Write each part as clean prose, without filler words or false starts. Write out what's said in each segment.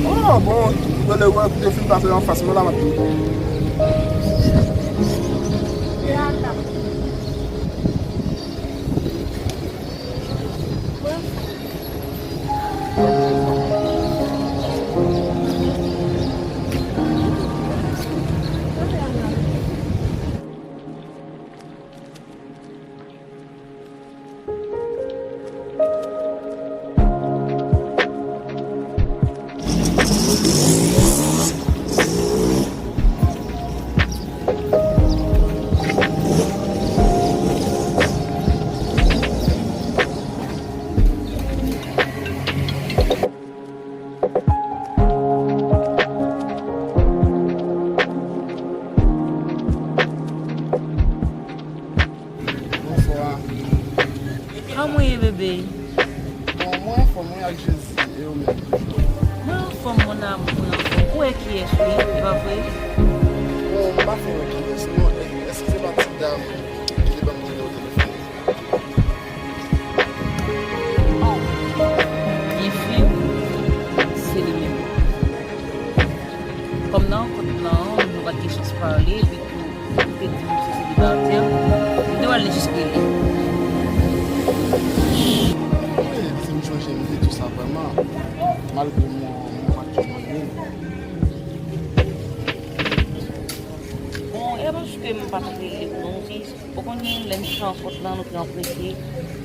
Oh bon, dans le web, je filme passer en face, mais là maintenant.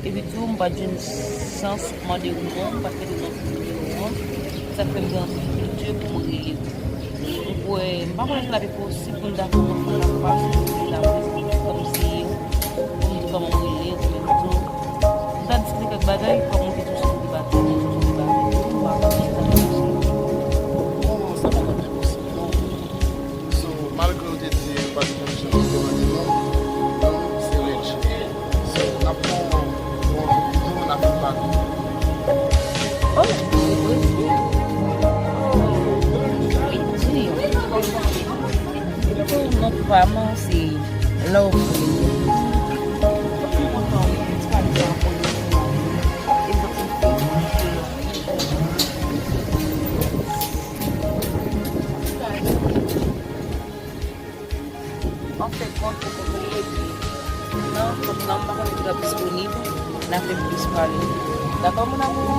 Et puis tout, pas d'une sens de roman, parce que de roman, ça fait une grande culture pour mourir. Donc, pas qu'on est possible pour nous d'accord pour la face, comme si on dit comment mourir, mais tout. On a discuté quelques bagailles, comme on fait tout sur le bateau, ça va pas être possible. Malgré le défi, pas de condition de non, vraiment, c'est l'offre. On fait compte pour non, comme non, par contre, il est disponible, on a fait plus parler. D'accord, mon amour?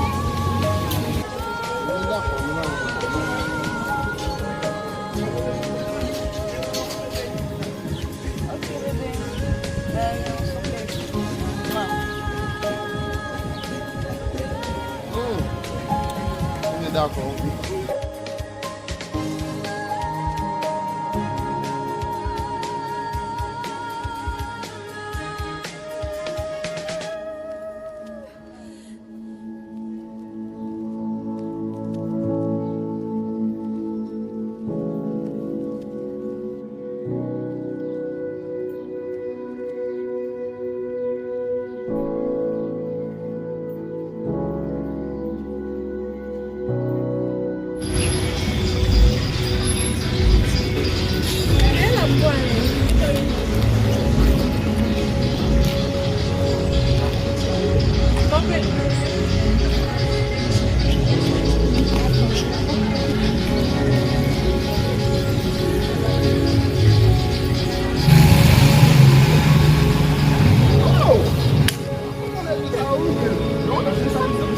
D'accord.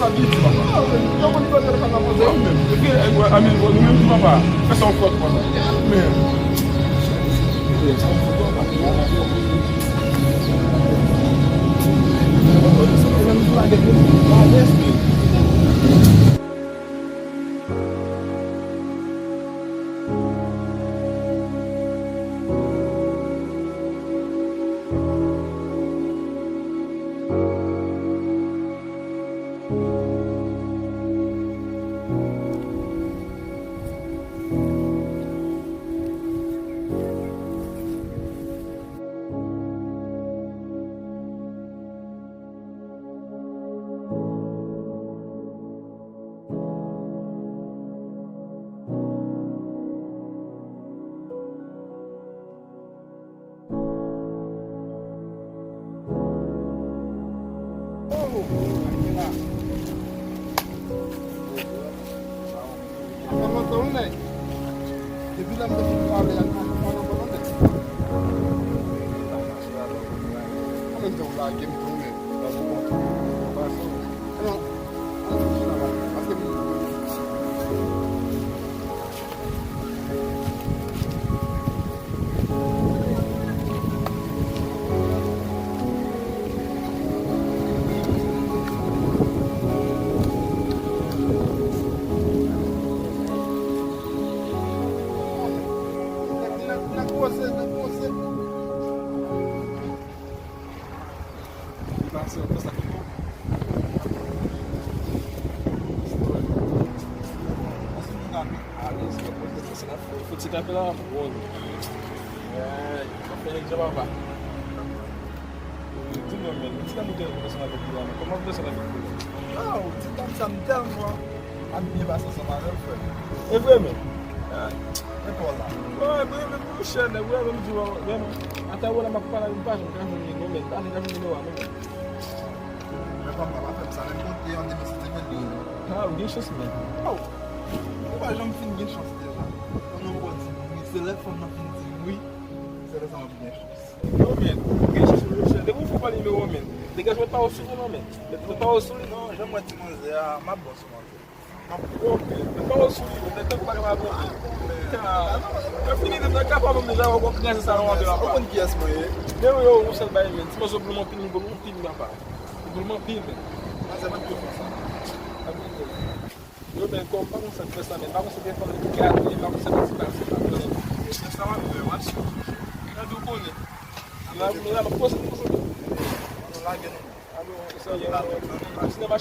responsabilité, papa. Non, on doit faire la manger même. Et puis, ami, nous-mêmes, tu vas pas faire son faute, papa. Mais. Você pela boa. Ele já vai lá. Tu não me, tu não me deu essa nada de lá. Como você vai ver? Não, tu tá me sentando, mano. A minha vai ser semana, foi. É mesmo. É por lá. Ah, mesmo puxa, né? Eu vou dizer, mesmo. Até agora me para em paz, não quero nem nome, tá? Nem quero nem nome. Mas vamos lá, vamos lá, não tem onde você tem medo. Ah, alguém chance mesmo. Oh. Pourquoi j'en fais une chance déjà? On en voit c'est là qu'on a dit oui, c'est là qu'on a bien chance. Non mais, qu'est-ce que je fais? Vous faut pas les hommes. Les gars, je vais pas au sous non mais. Je vais pas au sous non, j'aime moi te manger à ma bosse manger. Ma pauvre, pas au sous, on est pas ma bosse. Eu fini de ficar capaz de já alguma criança essa hora lá. O que é isso, mãe? Eu sei bem, se você não montar um pino na pá. Um pino. Mas é muito difícil. Eu bem como para você pensamento, para você ter falado que quer e para você pensar você está lá eu acho. É do bom, né? Lá não posso não lá que não. Isso aí é. Isso não vai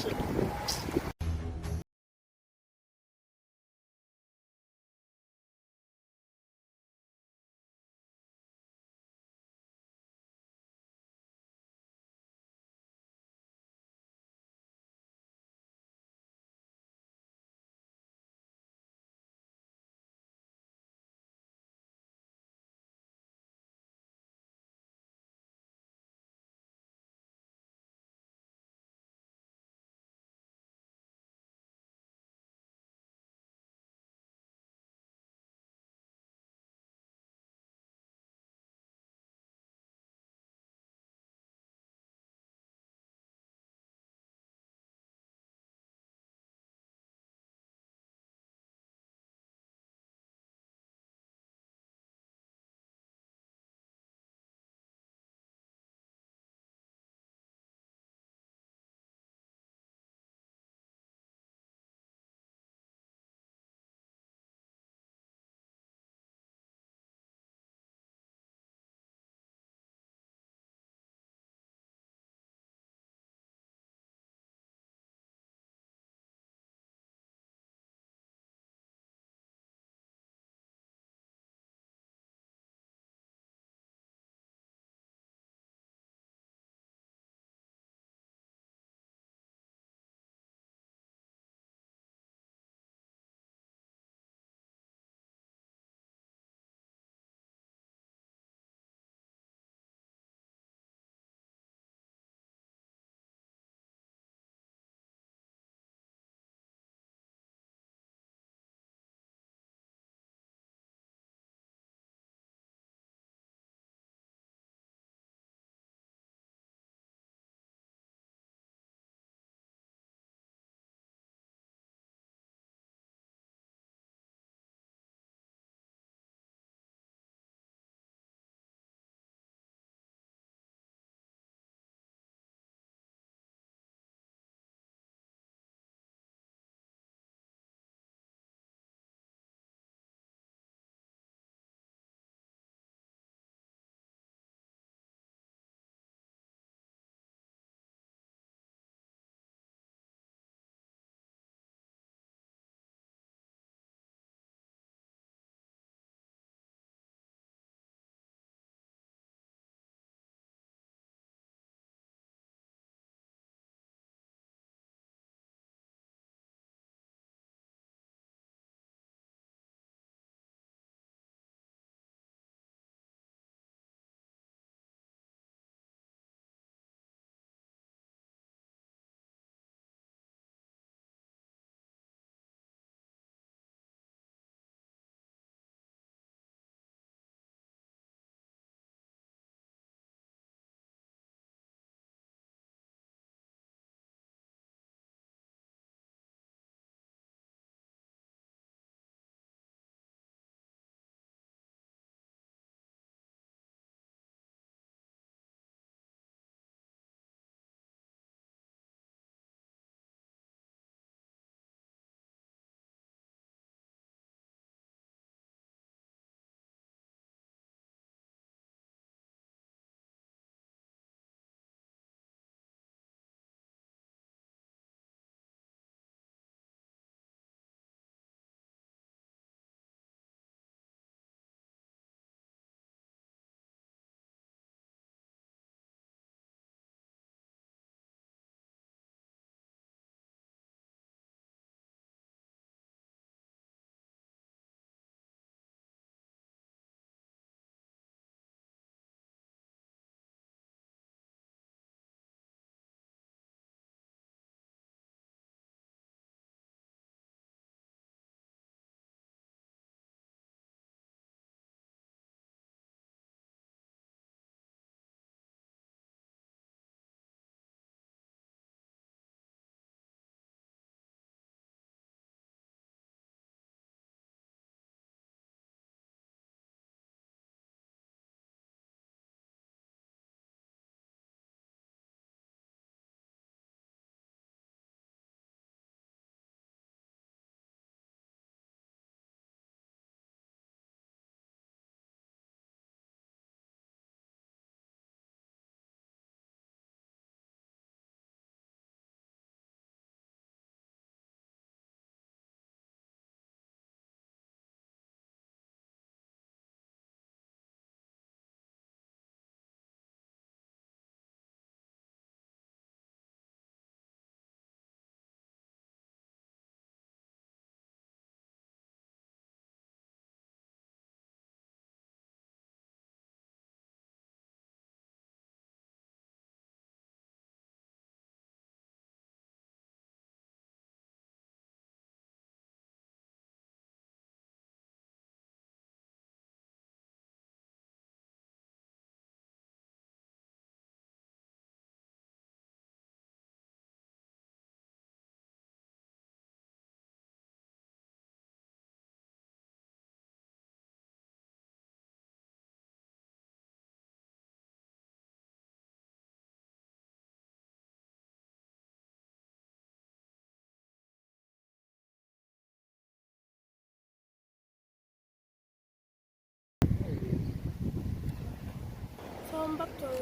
Non, pas toi, non.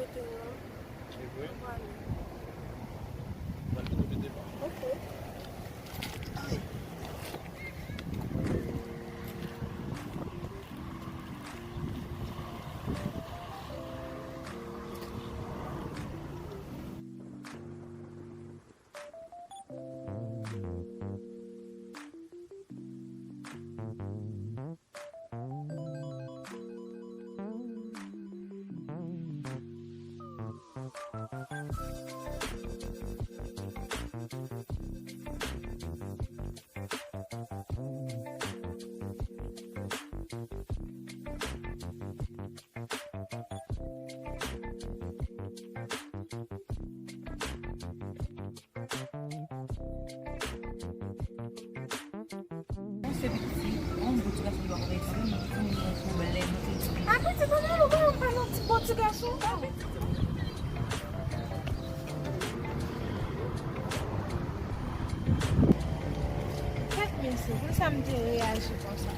C'est vrai? Voilà. Bah, tu peux débat. Ok. Tapi tu kan lu kan panas buat segasu. Tapi ça me dit réagir comme ça.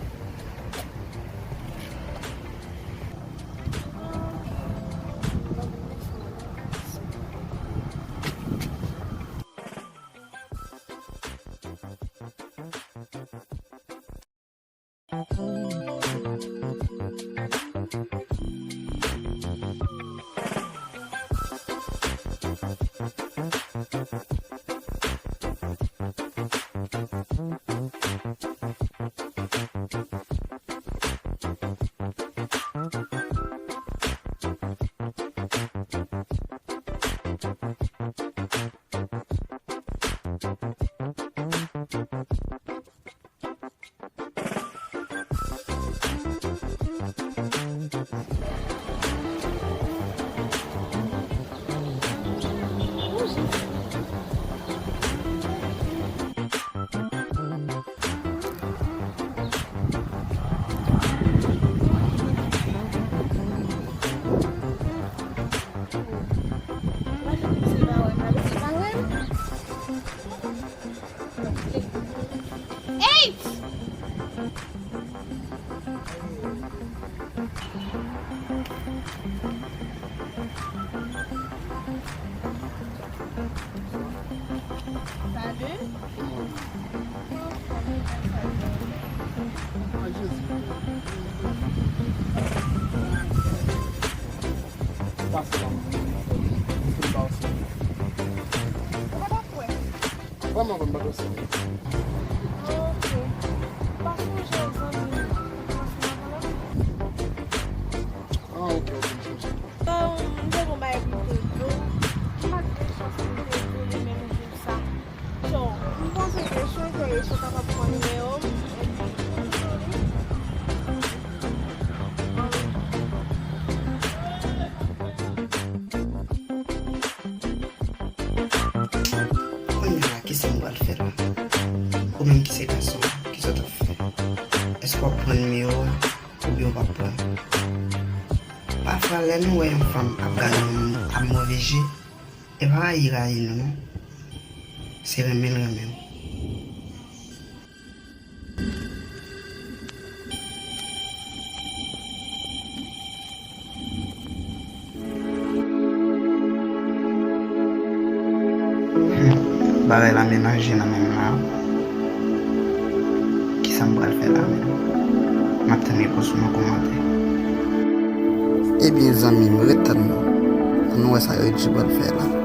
Vraiment bonne bague aussi. Ok. Par contre, j'ai besoin de... Ah, ok, ok. J'ai mon bail de dos. Je m'attends à ce que même pour ça. Donc, je pense que je suis capable de prendre le numéro. Ou même qui c'est garçon, qui ça t'a fait. Est-ce qu'on prend mieux ou bien on va prendre? Parfois, là, nous voyons une femme à mauvais jeu. Et pas y aller, non? C'est renmen. Barre la ménage dans même là. Qui ça me va faire là même. Maintenant, pour ce commentaire. Eh bien, les amis, me retenez. Nous, ça y est, je vais le faire là.